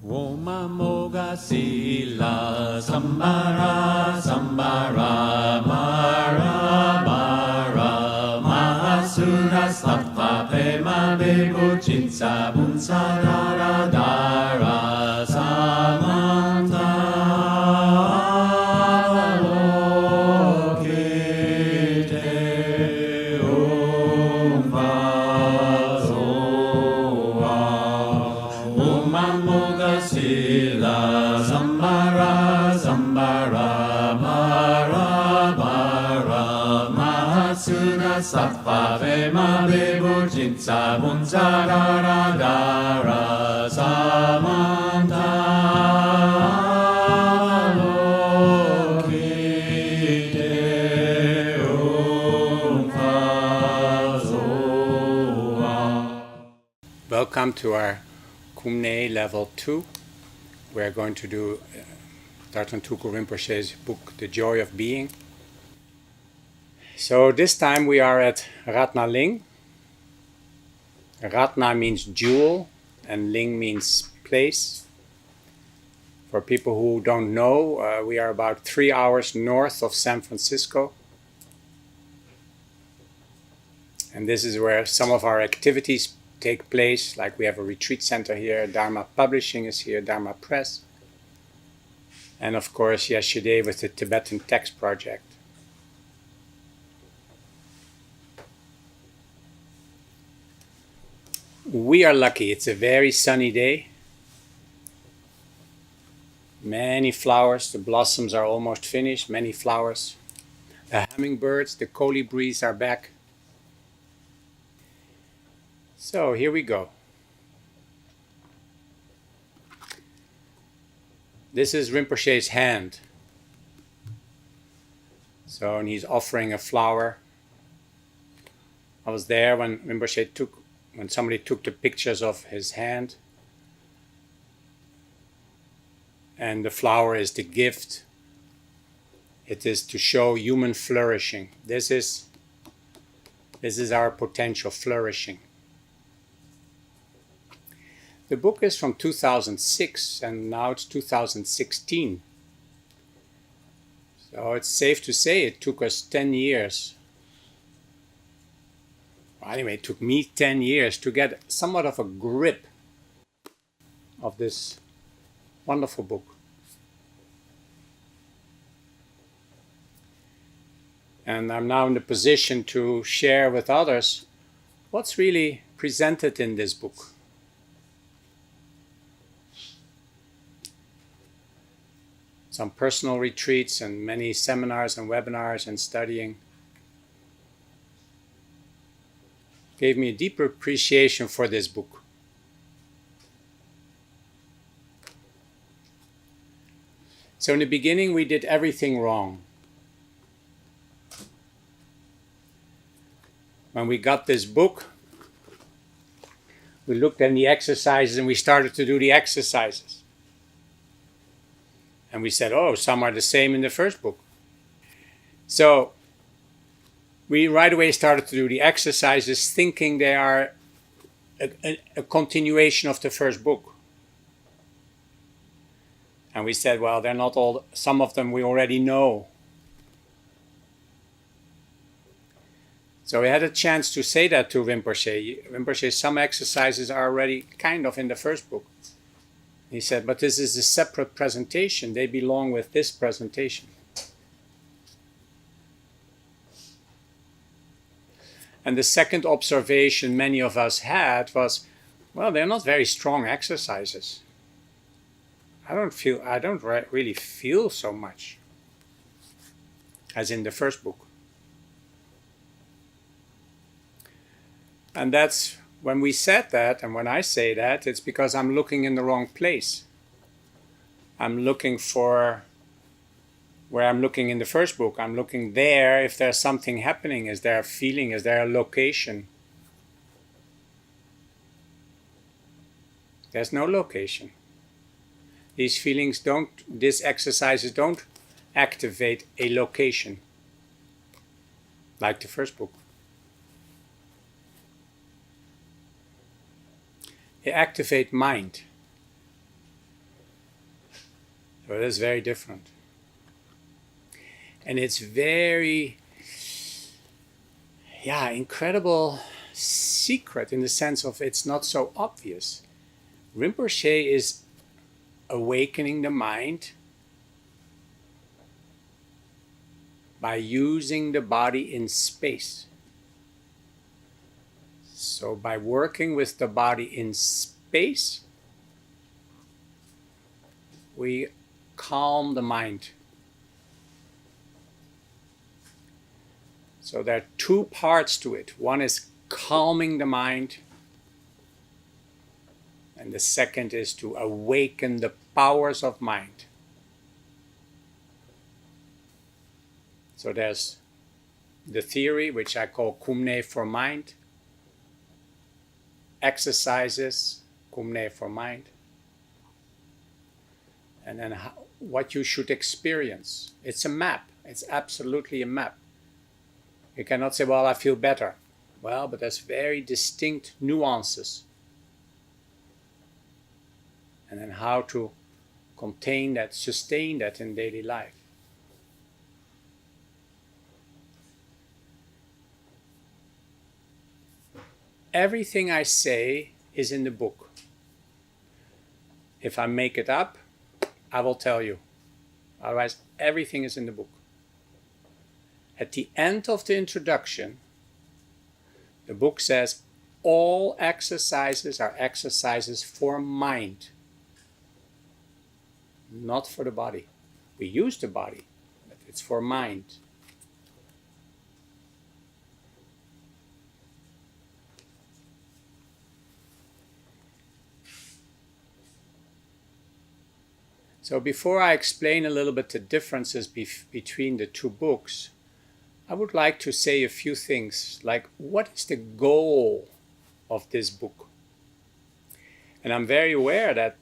Oma moga sila sambara sambara mara mara mahasura sattva pema bebu chitsa bunsa dara dara samanta lokite om vasoa Oma moga sila sambara sambara mara mara mahasura sattva vema bebu chitsa bunsa dara dara samanta lokite om vasoa. Welcome to our Kum Nye level 2. We're going to do Tartan Tuku Rinpoche's book, The Joy of Being. So this time we are at Ratna Ling. Ratna means jewel and Ling means place. For people who don't know, we are about 3 hours north of San Francisco. And this is where some of our activities take place, like we have a retreat center here, Dharma Publishing is here, Dharma Press. And of course, yesterday with the Tibetan Text Project. We are lucky, it's a very sunny day. Many flowers, the blossoms are almost finished, many flowers. The hummingbirds, the colibris are back. So here we go. This is Rinpoche's hand. So, and he's offering a flower. I was there when when somebody took the pictures of his hand. And the flower is the gift. It is to show human flourishing. This is our potential flourishing. The book is from 2006 and now it's 2016. So it's safe to say it took us 10 years. Well, anyway, it took me 10 years to get somewhat of a grip of this wonderful book. And I'm now in the position to share with others what's really presented in this book. Some personal retreats and many seminars and webinars and studying gave me a deeper appreciation for this book. So in the beginning we did everything wrong. When we got this book, we looked at the exercises and we started to do the exercises. And we said, oh, some are the same in the first book. So we right away started to do the exercises thinking they are a continuation of the first book. And we said, well, they're not all, some of them we already know. So we had a chance to say that to Rinpoche. Rinpoche, some exercises are already kind of in the first book. He said, but this is a separate presentation. They belong with this presentation. And the second observation many of us had was, well, they're not very strong exercises. I don't really feel so much as in the first book. And that's when we said that, and when I say that, it's because I'm looking in the wrong place. I'm looking for where I'm looking in the first book. I'm looking there if there's something happening. Is there a feeling? Is there a location? There's no location. These exercises don't activate a location like the first book. They activate mind. So it is very different. And it's very, incredible secret in the sense of it's not so obvious. Rinpoche is awakening the mind by using the body in space. So by working with the body in space, we calm the mind. So there are two parts to it. One is calming the mind, and the second is to awaken the powers of mind. So there's the theory, which I call Kum Nye for mind, exercises, Kum Nye for mind, and then what you should experience. It's a map. It's absolutely a map. You cannot say, well, I feel better. Well, but there's very distinct nuances. And then how to contain that, sustain that in daily life. Everything I say is in the book. If I make it up, I will tell you. Otherwise, everything is in the book. At the end of the introduction, the book says, all exercises are exercises for mind, not for the body. We use the body, but it's for mind. So before I explain a little bit the differences between the two books, I would like to say a few things, like what is the goal of this book? And I'm very aware that,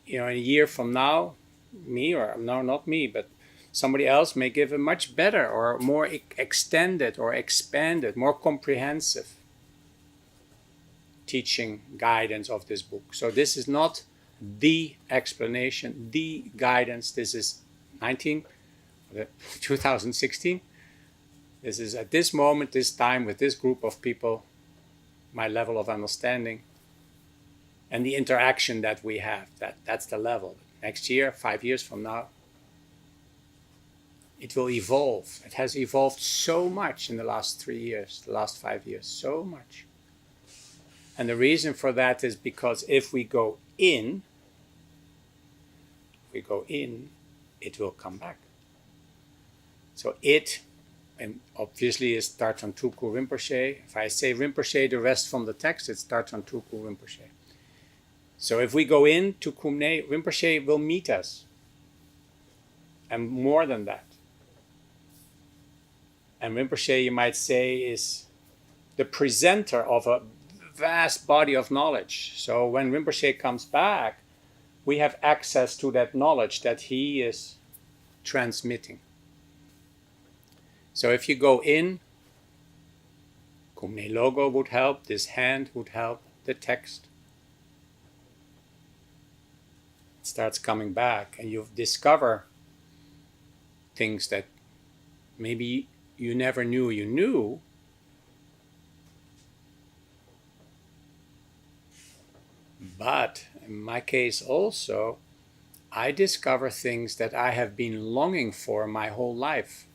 in a year from now, not me, but somebody else may give a much better or more extended or expanded, more comprehensive teaching guidance of this book. So this is not the explanation, the guidance. This is 2016. This is at this moment, this time, with this group of people, my level of understanding and the interaction that we have. That's the level. Next year, 5 years from now, it will evolve. It has evolved so much in the last 3 years, the last 5 years, so much. And the reason for that is because if we go in, it will come back. So and obviously it starts on Tuku Rinpoche. If I say Rinpoche, the rest from the text, it starts on Tuku Rinpoche. So if we go into Kum Nye, Rinpoche will meet us. And more than that. And Rinpoche, you might say, is the presenter of a vast body of knowledge. So when Rinpoche comes back, we have access to that knowledge that he is transmitting. So if you go in, Kum Nye logo would help, this hand would help, the text. It starts coming back and you discover things that maybe you never knew you knew. But in my case also, I discover things that I have been longing for my whole life,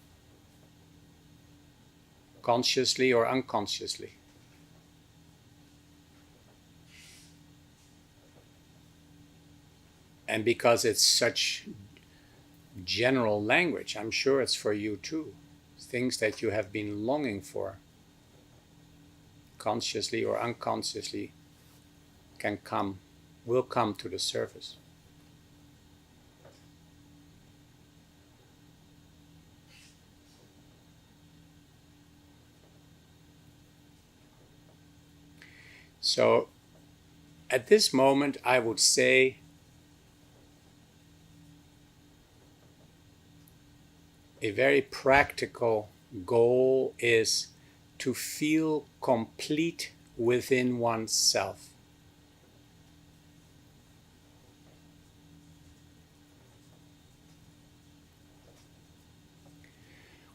consciously or unconsciously. And because it's such general language, I'm sure it's for you too. Things that you have been longing for, consciously or unconsciously, will come to the surface. So at this moment, I would say a very practical goal is to feel complete within oneself.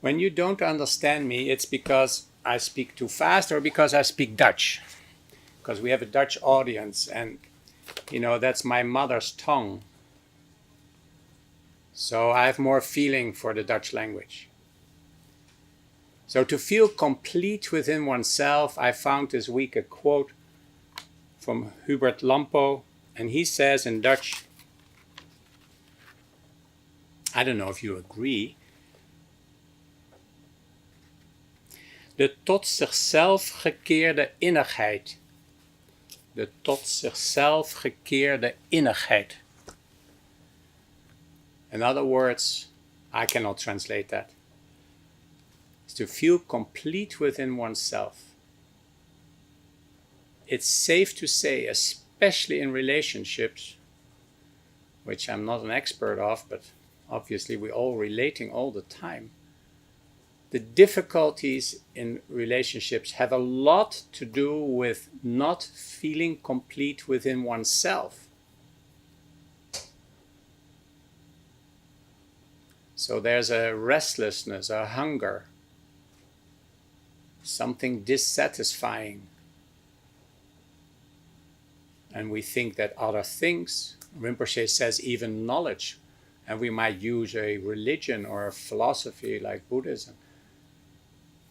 When you don't understand me, it's because I speak too fast or because I speak Dutch. Because we have a Dutch audience, and that's my mother's tongue. So I have more feeling for the Dutch language. So to feel complete within oneself, I found this week a quote from Hubert Lampo, and he says in Dutch, I don't know if you agree, de tot zichzelf gekeerde innigheid. De tot zichzelf gekeerde innigheid. In other words, I cannot translate that. It's to feel complete within oneself. It's safe to say, especially in relationships, which I'm not an expert of, but obviously we're all relating all the time. The difficulties in relationships have a lot to do with not feeling complete within oneself. So there's a restlessness, a hunger, something dissatisfying. And we think that other things, Rinpoche says even knowledge, and we might use a religion or a philosophy like Buddhism,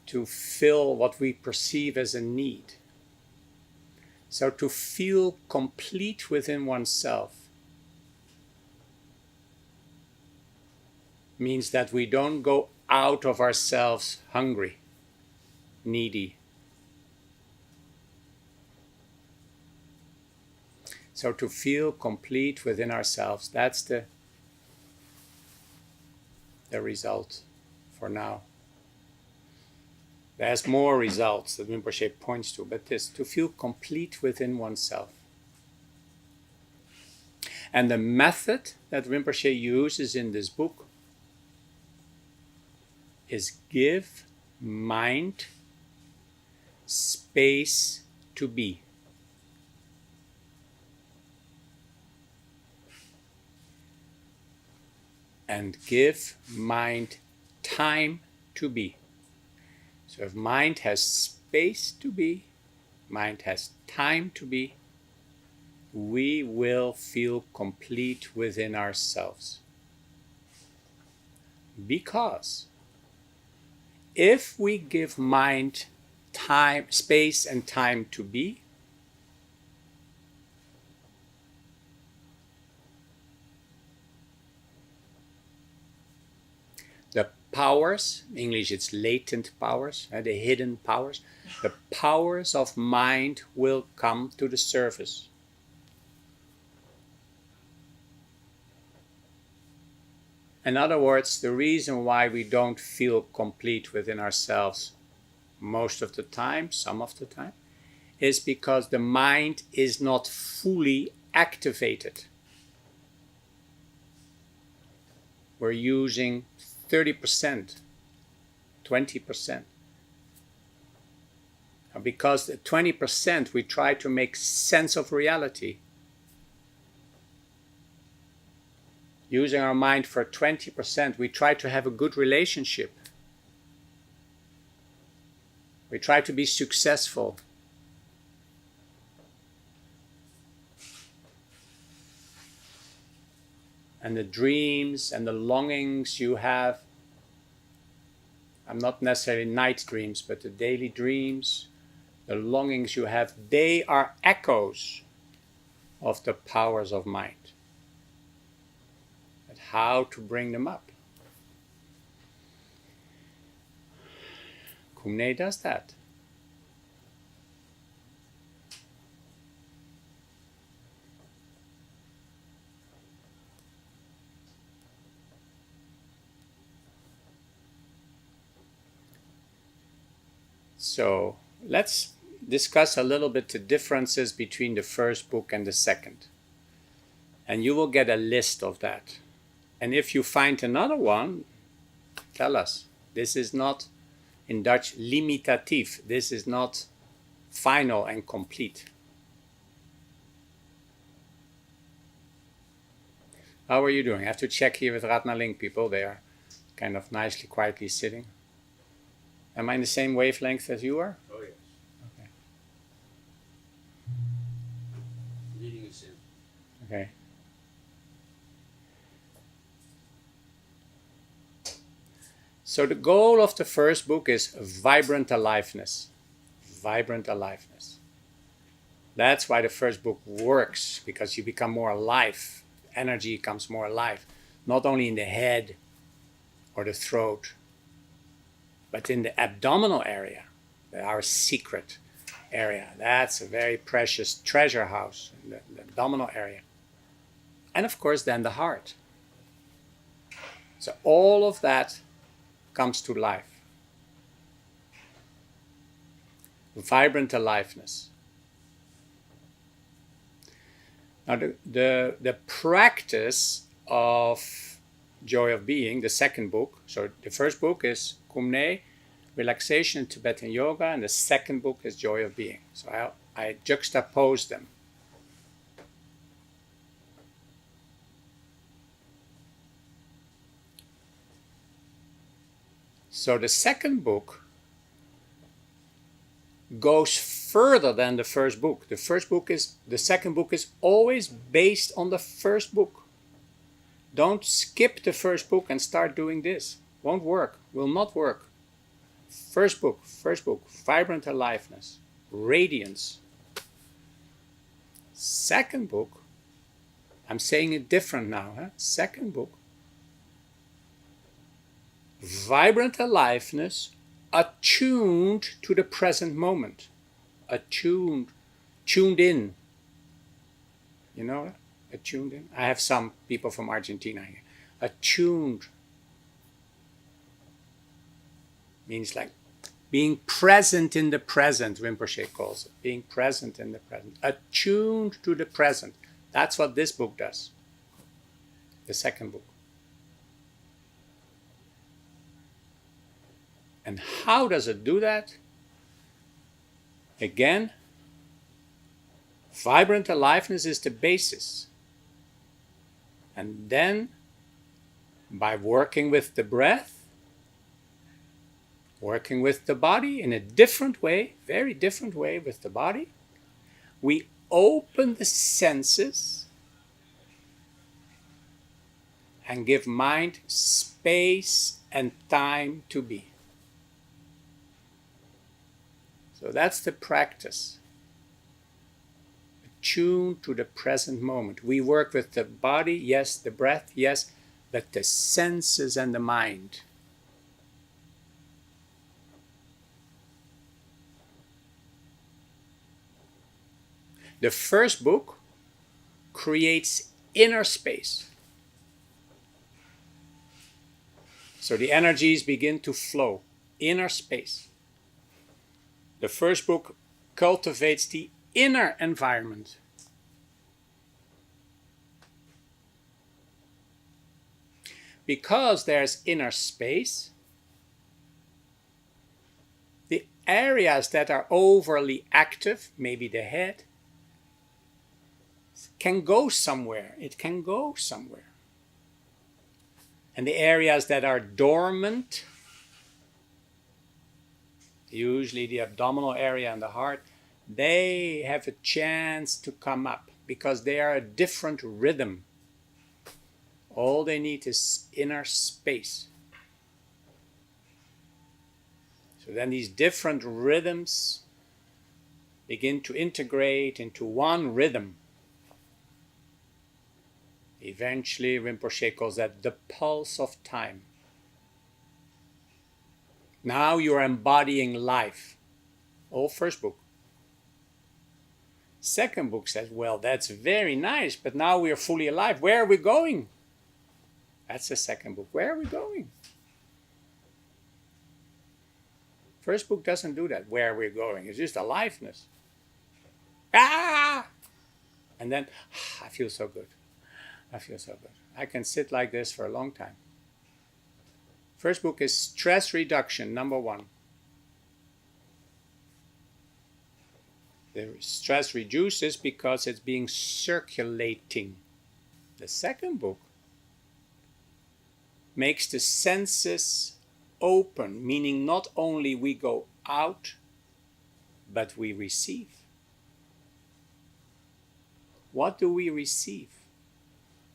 to fill what we perceive as a need. So to feel complete within oneself means that we don't go out of ourselves hungry, needy. So to feel complete within ourselves, that's the result for now. There's more results that Rinpoche points to, but this, to feel complete within oneself. And the method that Rinpoche uses in this book is give mind space to be. And give mind time to be. So if mind has space to be, mind has time to be, we will feel complete within ourselves. Because if we give mind time, space and time to be, the powers, in English it's latent powers, the hidden powers, the powers of mind will come to the surface. In other words, the reason why we don't feel complete within ourselves most of the time, some of the time, is because the mind is not fully activated. We're using 30%, 20%. Because the 20% we try to make sense of reality. Using our mind for 20%, we try to have a good relationship. We try to be successful. And the dreams and the longings you have, I'm not necessarily night dreams, but the daily dreams, the longings you have, they are echoes of the powers of mind. But how to bring them up? Kum Nye does that. So let's discuss a little bit the differences between the first book and the second. And you will get a list of that. And if you find another one, tell us. This is not, in Dutch, limitatief. This is not final and complete. How are you doing? I have to check here with Ratna Link people. They are kind of nicely, quietly sitting. Am I in the same wavelength as you are? Oh, yes. Okay. Leading us in. Okay. So the goal of the first book is vibrant aliveness. Vibrant aliveness. That's why the first book works, because you become more alive. Energy comes more alive. Not only in the head or the throat, but in the abdominal area, our secret area. That's a very precious treasure house, in the abdominal area. And of course, then the heart. So all of that comes to life. Vibrant aliveness. Now, the practice of Joy of Being, the second book, so the first book is Kum Nye, Relaxation in Tibetan Yoga, and the second book is Joy of Being. So I juxtapose them. So the second book goes further than the first book. The second book is always based on the first book. Don't skip the first book and start doing this. Won't work, will not work. First book, vibrant aliveness, radiance. Second book, I'm saying it different now. Second book, vibrant aliveness, attuned to the present moment. Attuned, tuned in. You know that? Attuned in. I have some people from Argentina here. Attuned means like being present in the present, Rinpoche calls it. Being present in the present. Attuned to the present. That's what this book does. The second book. And how does it do that? Again, vibrant aliveness is the basis. And then, by working with the breath, working with the body in a different way, very different way with the body, we open the senses and give mind space and time to be. So that's the practice. Attune to the present moment. We work with the body, yes, the breath, yes, but the senses and the mind. The first book creates inner space. So the energies begin to flow. Inner space. The first book cultivates the inner environment. Because there's inner space, the areas that are overly active, maybe the head, can go somewhere. It can go somewhere. And the areas that are dormant, usually the abdominal area and the heart, they have a chance to come up because they are a different rhythm. All they need is inner space. So then these different rhythms begin to integrate into one rhythm. Eventually, Rinpoche calls that the pulse of time. Now you are embodying life. All first book. Second book says, well, that's very nice, but now we are fully alive. Where are we going? That's the second book. Where are we going? First book doesn't do that. Where are we going? It's just aliveness. Ah! And then, I feel so good. I feel so good. I can sit like this for a long time. First book is stress reduction, number 1. The stress reduces because it's being circulating. The second book makes the senses open, meaning not only we go out, but we receive. What do we receive?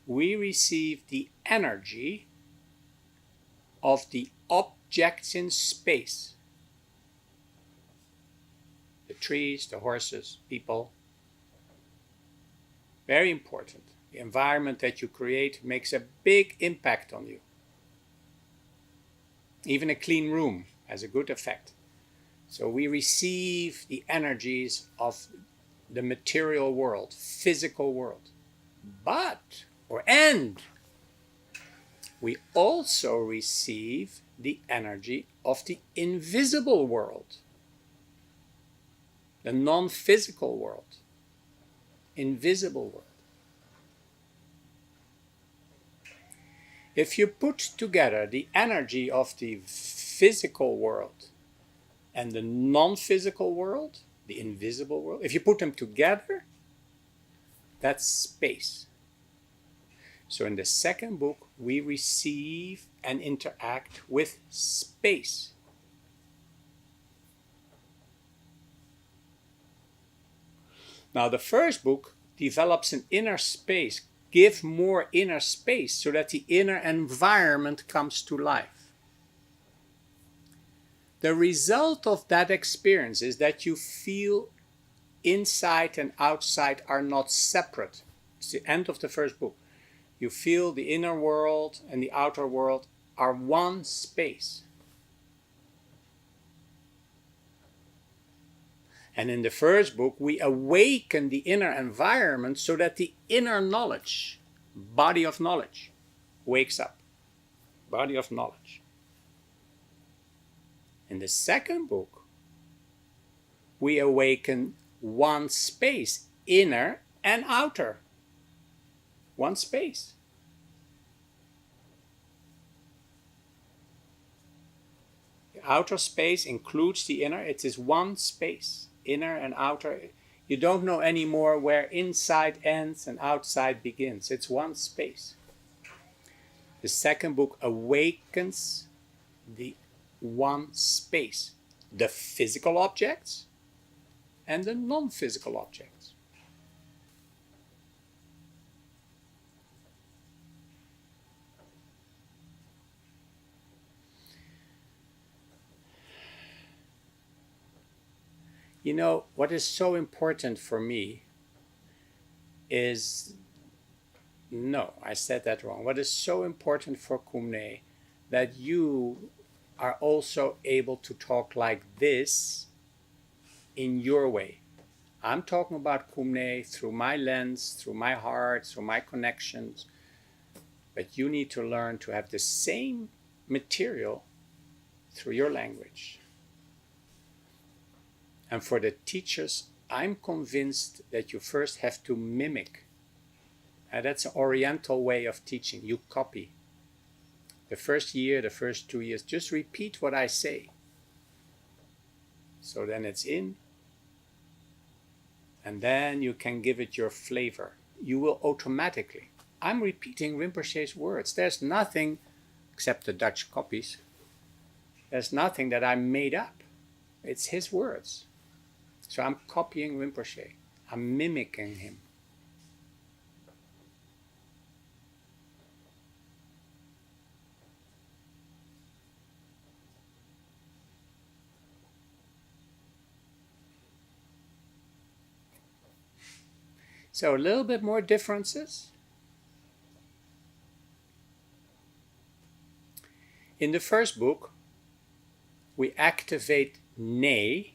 We receive the energy of the objects in space. The trees, the horses, people. Very important. The environment that you create makes a big impact on you. Even a clean room has a good effect. So we receive the energies of the material world, physical world. And we also receive the energy of the invisible world, the non-physical world, invisible world. If you put together the energy of the physical world and the non-physical world, the invisible world, if you put them together, that's space. So in the second book, we receive and interact with space. Now the first book develops an inner space, give more inner space so that the inner environment comes to life. The result of that experience is that you feel inside and outside are not separate. It's the end of the first book. You feel the inner world and the outer world are one space. And in the first book, we awaken the inner environment so that the inner knowledge, body of knowledge, wakes up. Body of knowledge. In the second book, we awaken one space, inner and outer. One space. The outer space includes the inner. It is one space, inner and outer. You don't know anymore where inside ends and outside begins. It's one space. The second book awakens the one space, the physical objects and the non-physical objects. You know, what is so important for me is, no, I said that wrong. What is so important for Kum Nye, that you are also able to talk like this in your way. I'm talking about Kum Nye through my lens, through my heart, through my connections. But you need to learn to have the same material through your language. And for the teachers, I'm convinced that you first have to mimic. And that's an Oriental way of teaching. You copy. The first year, the first 2 years, just repeat what I say. So then it's in. And then you can give it your flavor. You will automatically. I'm repeating Rinpoche's words. There's nothing, except the Dutch copies, there's nothing that I made up. It's his words. So I'm copying Rinpoche. I'm mimicking him. So a little bit more differences. In the first book, we activate Nye,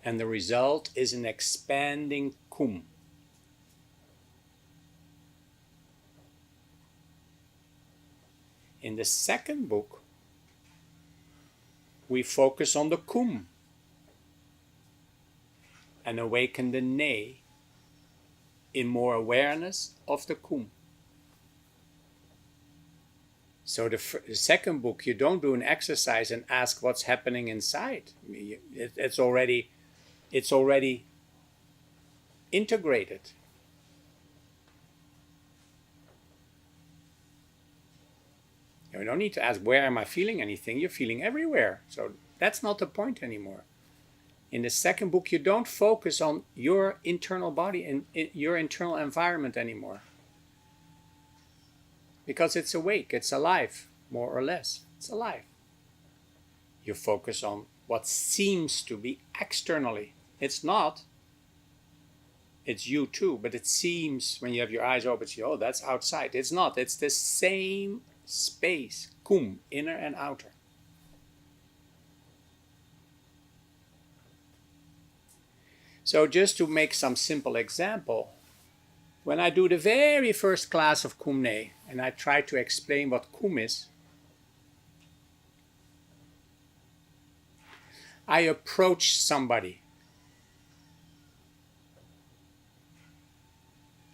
and the result is an expanding Kum. In the second book, we focus on the Kum and awaken the Nye in more awareness of the Kum. So the second book, you don't do an exercise and ask what's happening inside. It's already integrated. You don't need to ask, where am I feeling anything? You're feeling everywhere. So that's not the point anymore. In the second book, you don't focus on your internal body and your internal environment anymore. Because it's awake, it's alive, more or less. It's alive. You focus on what seems to be externally. It's not. It's you too, but it seems when you have your eyes open, oh, that's outside. It's not. It's the same space, kum, inner and outer. So just to make some simple example, when I do the very first class of Kum Nye and I try to explain what kum is, I approach somebody.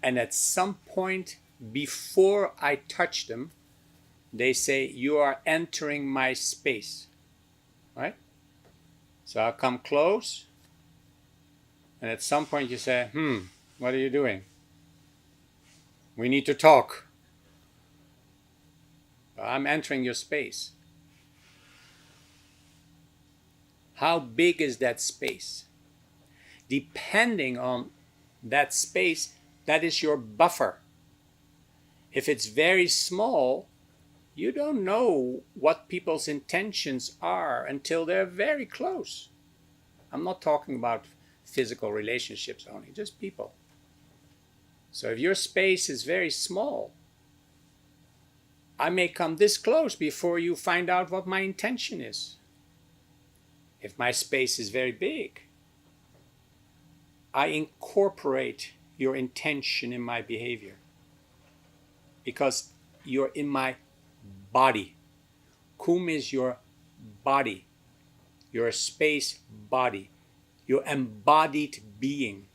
And at some point before I touch them, they say, you are entering my space. Right? So I'll come close. And at some point you say, what are you doing? We need to talk. I'm entering your space. How big is that space? Depending on that space, that is your buffer. If it's very small, you don't know what people's intentions are until they're very close. I'm not talking about physical relationships only, just people. So if your space is very small, I may come this close before you find out what my intention is. If my space is very big, I incorporate your intention in my behavior because you're in my body. Kum is your body, your space body, your embodied being.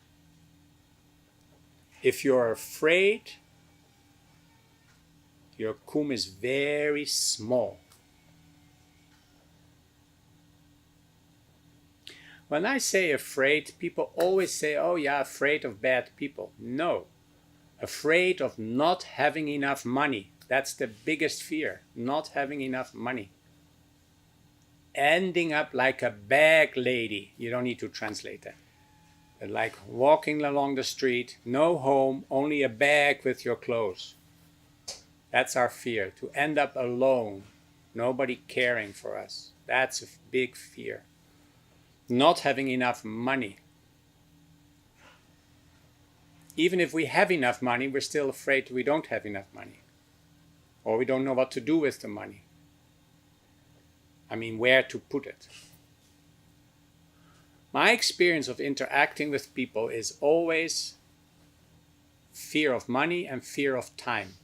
If you're afraid, your kum is very small. When I say afraid, people always say, oh yeah, afraid of bad people. No, afraid of not having enough money. That's the biggest fear, not having enough money. Ending up like a bag lady. You don't need to translate that. But like walking along the street, no home, only a bag with your clothes. That's our fear, to end up alone, nobody caring for us. That's a big fear. Not having enough money. Even if we have enough money, we're still afraid we don't have enough money. Or we don't know what to do with the money. I mean, where to put it. My experience of interacting with people is always fear of money and fear of time.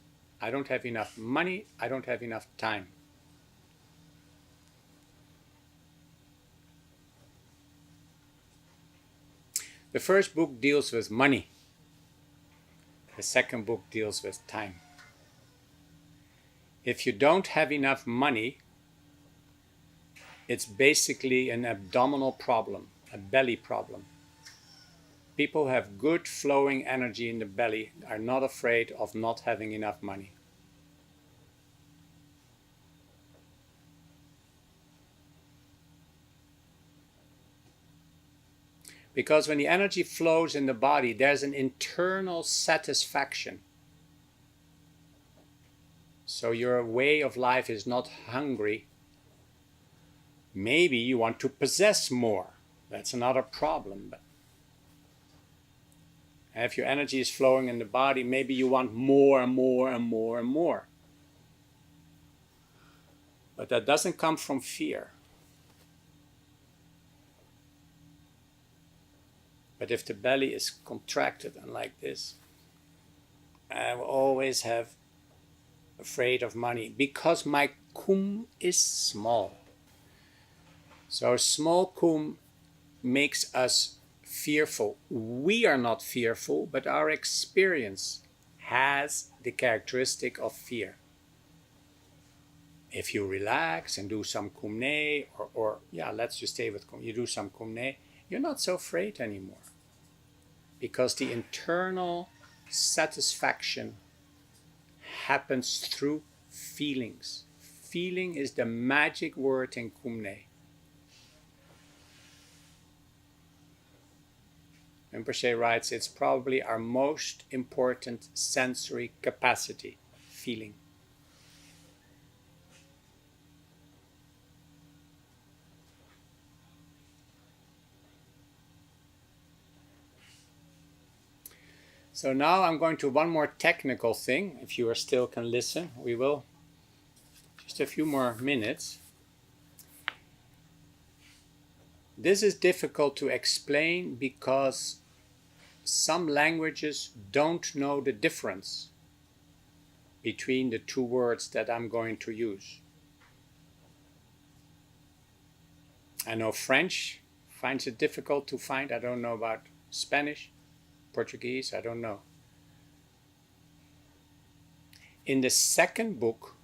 I don't have enough money, I don't have enough time. The first book deals with money. The second book deals with time. If you don't have enough money, it's basically an abdominal problem, a belly problem. People who have good flowing energy in the belly are not afraid of not having enough money. Because when the energy flows in the body, there's an internal satisfaction. So your way of life is not hungry. Maybe you want to possess more. That's another problem. But if your energy is flowing in the body, maybe you want more and more and more and more. But that doesn't come from fear. But if the belly is contracted and like this, I will always have afraid of money because my kum is small. So small kum makes us fearful. We are not fearful, but our experience has the characteristic of fear. If you relax and do some Kum Nye, or let's just stay with Kum, you do some Kum Nye, you're not so afraid anymore. Because the internal satisfaction happens through feelings. feeling is the magic word in Kum Nye. Rinpoche writes, it's probably our most important sensory capacity, feeling. So now I'm going to one more technical thing. If you still can listen, we will. Just a few more minutes. This is difficult to explain because some languages don't know the difference between the two words that I'm going to use. I know French finds it difficult to find. I don't know about Spanish, Portuguese, I don't know. In the second book,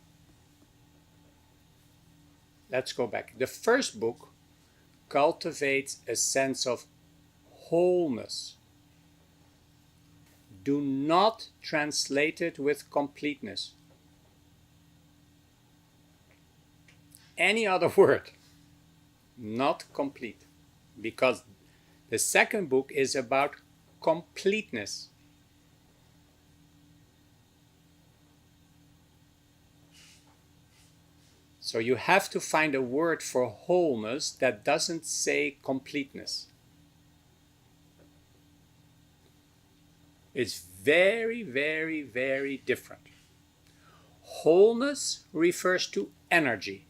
let's go back. The first book cultivates a sense of wholeness. Do not translate it with completeness. Any other word, not complete, because the second book is about completeness. So you have to find a word for wholeness that doesn't say completeness. It's very, very, very different. Wholeness refers to energy.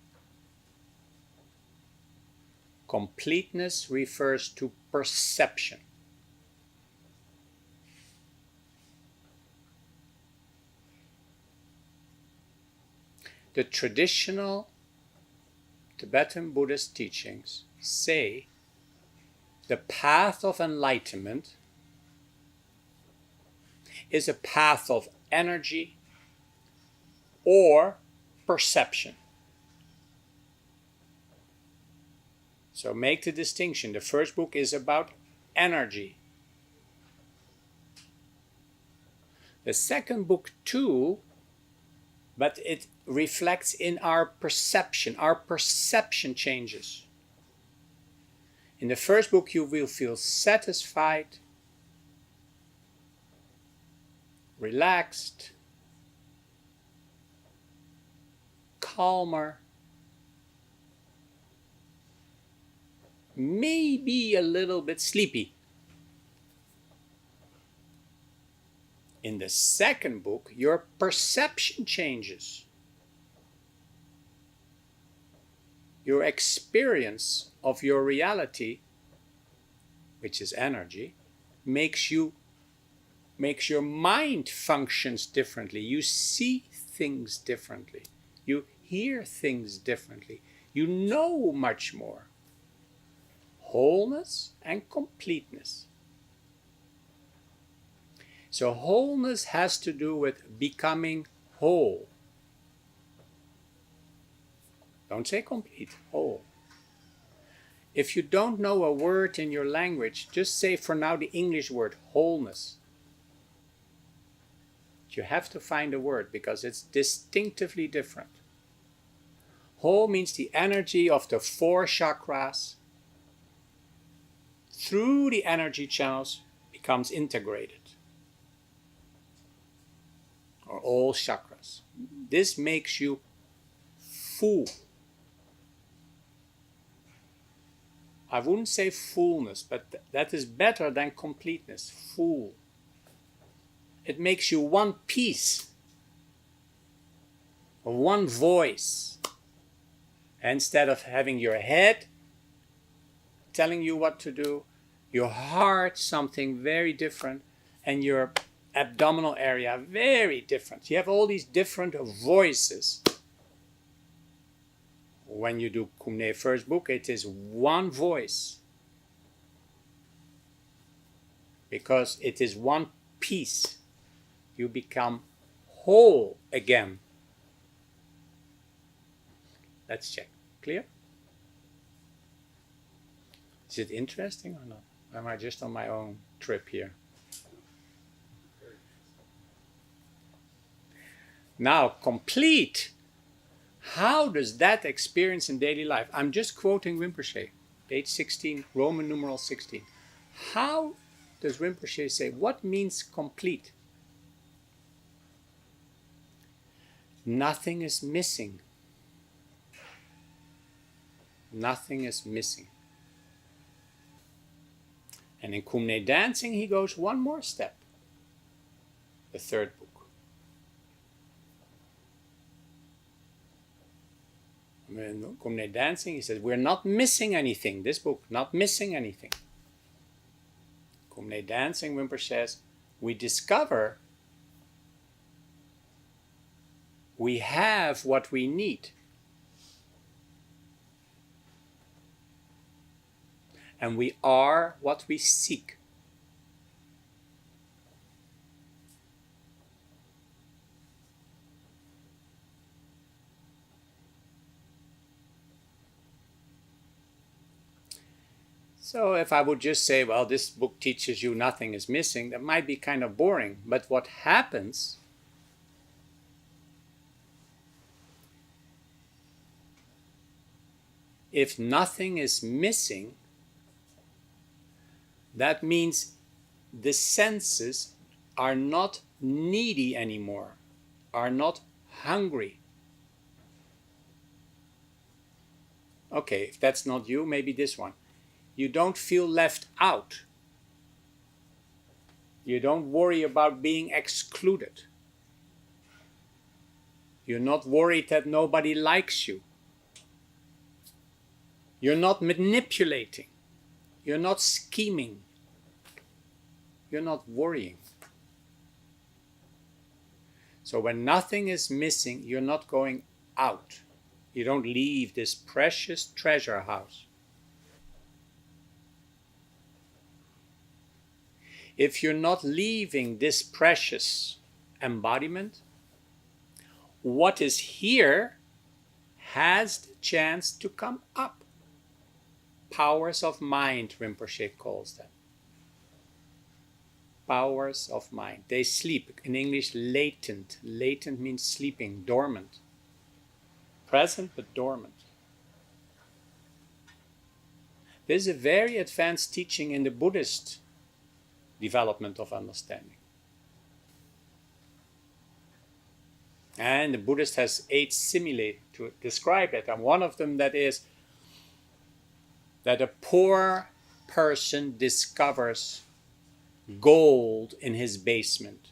Completeness refers to perception. The traditional Tibetan Buddhist teachings say the path of enlightenment is a path of energy or perception. So make the distinction. The first book is about energy. The second book too, but it reflects in our perception. Our perception changes. In the first book you will feel satisfied, relaxed, calmer, maybe a little bit sleepy. In the second book, your perception changes. Your experience of your reality, which is energy, makes your mind functions differently. You see things differently. You hear things differently. You know much more. Wholeness and completeness. So wholeness has to do with becoming whole. Don't say complete, whole. If you don't know a word in your language, just say for now the English word, wholeness. You have to find a word because it's distinctively different. Whole means the energy of the 4 chakras through the energy channels becomes integrated. Or all chakras. This makes you full. I wouldn't say fullness, but that is better than completeness. Full. It makes you one piece, one voice. Instead of having your head telling you what to do, your heart something very different, and your abdominal area very different. You have all these different voices. When you do Kum Nye first book, it is one voice. Because it is one piece. You become whole again. Let's check. Clear? Is it interesting or not? Or am I just on my own trip here? Now, complete. How does that experience in daily life? I'm just quoting Rinpoche, page 16, Roman numeral 16. How does Rinpoche say, what means complete? Nothing is missing. Nothing is missing. And in Kum Nye dancing, he goes one more step. The third book. In Kum Nye dancing, he says, we're not missing anything. This book, not missing anything. Kum Nye dancing, Rinpoche says, we discover we have what we need. And we are what we seek. So if I would just say, well, this book teaches you nothing is missing, that might be kind of boring. But what happens if nothing is missing, that means the senses are not needy anymore, are not hungry. Okay, if that's not you, maybe this one. You don't feel left out. You don't worry about being excluded. You're not worried that nobody likes you. You're not manipulating. You're not scheming. You're not worrying. So when nothing is missing, you're not going out. You don't leave this precious treasure house. If you're not leaving this precious embodiment, what is here has the chance to come up. Powers of mind, Rinpoche calls them. Powers of mind. They sleep. In English, latent. Latent means sleeping, dormant. Present but dormant. This is a very advanced teaching in the Buddhist development of understanding. And the Buddhist has 8 simile to describe it. And one of them that is that a poor person discovers gold in his basement.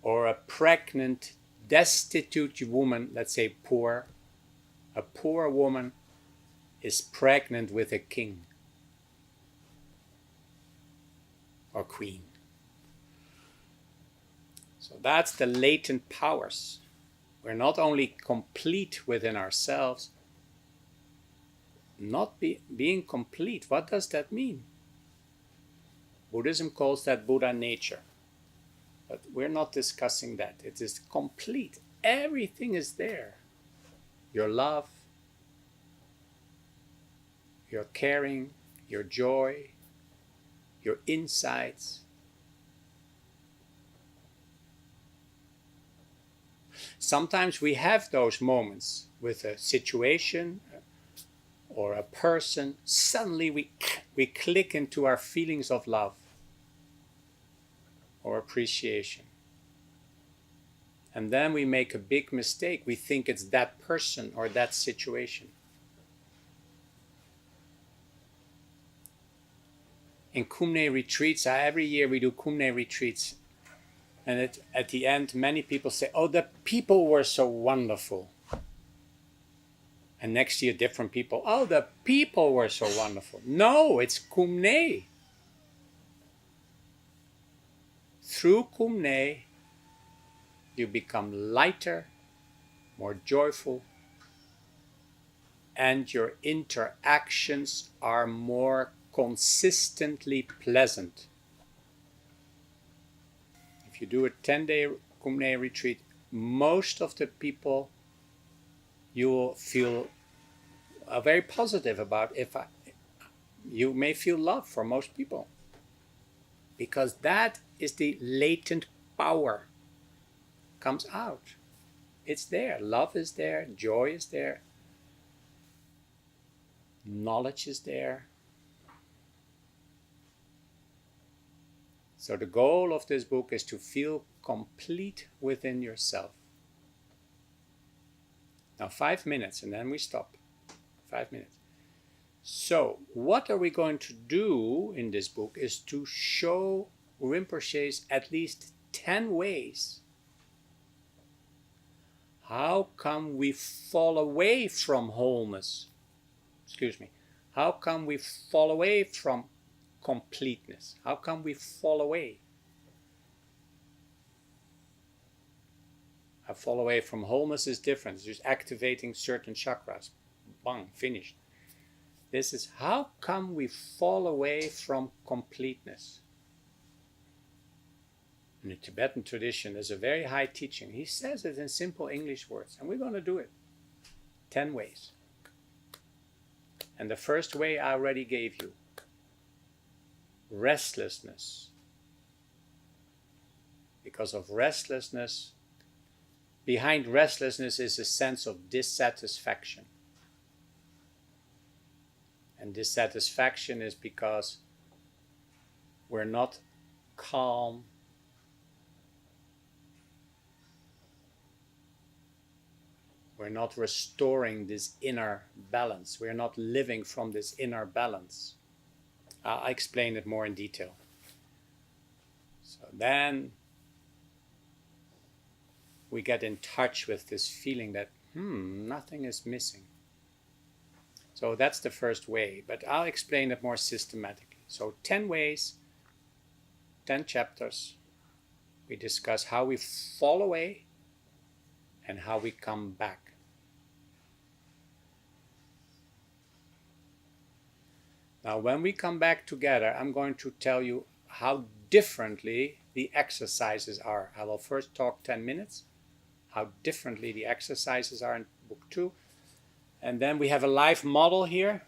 Or a pregnant, destitute woman, let's say poor, a poor woman is pregnant with a king or queen. So that's the latent powers. We're not only complete within ourselves, being complete. What does that mean? Buddhism calls that Buddha nature. But we're not discussing that. It is complete. Everything is there. Your love, your caring, your joy, your insights. Sometimes we have those moments with a situation or a person. Suddenly we click into our feelings of love or appreciation. And then we make a big mistake. We think it's that person or that situation. In Kum Nye retreats, every year we do Kum Nye retreats. And at the end, many people say, oh, the people were so wonderful. And next year, different people, oh, the people were so wonderful. No, it's Kum Nye. Through Kum Nye, you become lighter, more joyful, and your interactions are more consistently pleasant. If you do a 10-day Kum Nye retreat, most of the people you will feel very positive about. You may feel love for most people, because that is the latent power comes out. It's there. Love is there. Joy is there. Knowledge is there. So the goal of this book is to feel complete within yourself. Now 5 minutes and then we stop. 5 minutes. So what are we going to do in this book is to show Rinpoche's at least 10 ways how come we fall away from wholeness. How come we fall away from completeness? How come we fall away? A fall away from wholeness is different. It's just activating certain chakras. Bang, finished. This is how come we fall away from completeness. In the Tibetan tradition, there's a very high teaching. He says it in simple English words, and we're going to do it. 10 ways. And the first way I already gave you. Restlessness. Because of restlessness, behind restlessness is a sense of dissatisfaction. And dissatisfaction is because we're not calm, we're not restoring this inner balance. We're not living from this inner balance. I'll explain it more in detail. So then we get in touch with this feeling that, nothing is missing. So that's the first way, but I'll explain it more systematically. So 10 ways, 10 chapters. We discuss how we fall away and how we come back. Now, when we come back together, I'm going to tell you how differently the exercises are. I will first talk 10 minutes, how differently the exercises are in book 2. And then we have a live model here,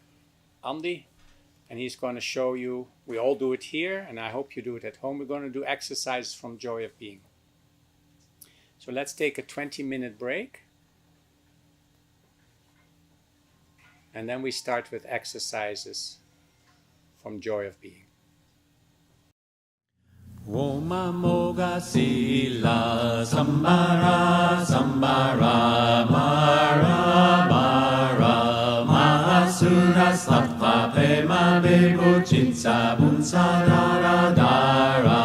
Andy, and he's going to show you, we all do it here, and I hope you do it at home. We're going to do exercises from Joy of Being. So let's take a 20-minute break. And then we start with exercises from Joy of Being. Om Moga Sila Sambara Sambara Mara Mara Mahasura Sattva Pema Vibhuchitsa Bunsa Dara Dara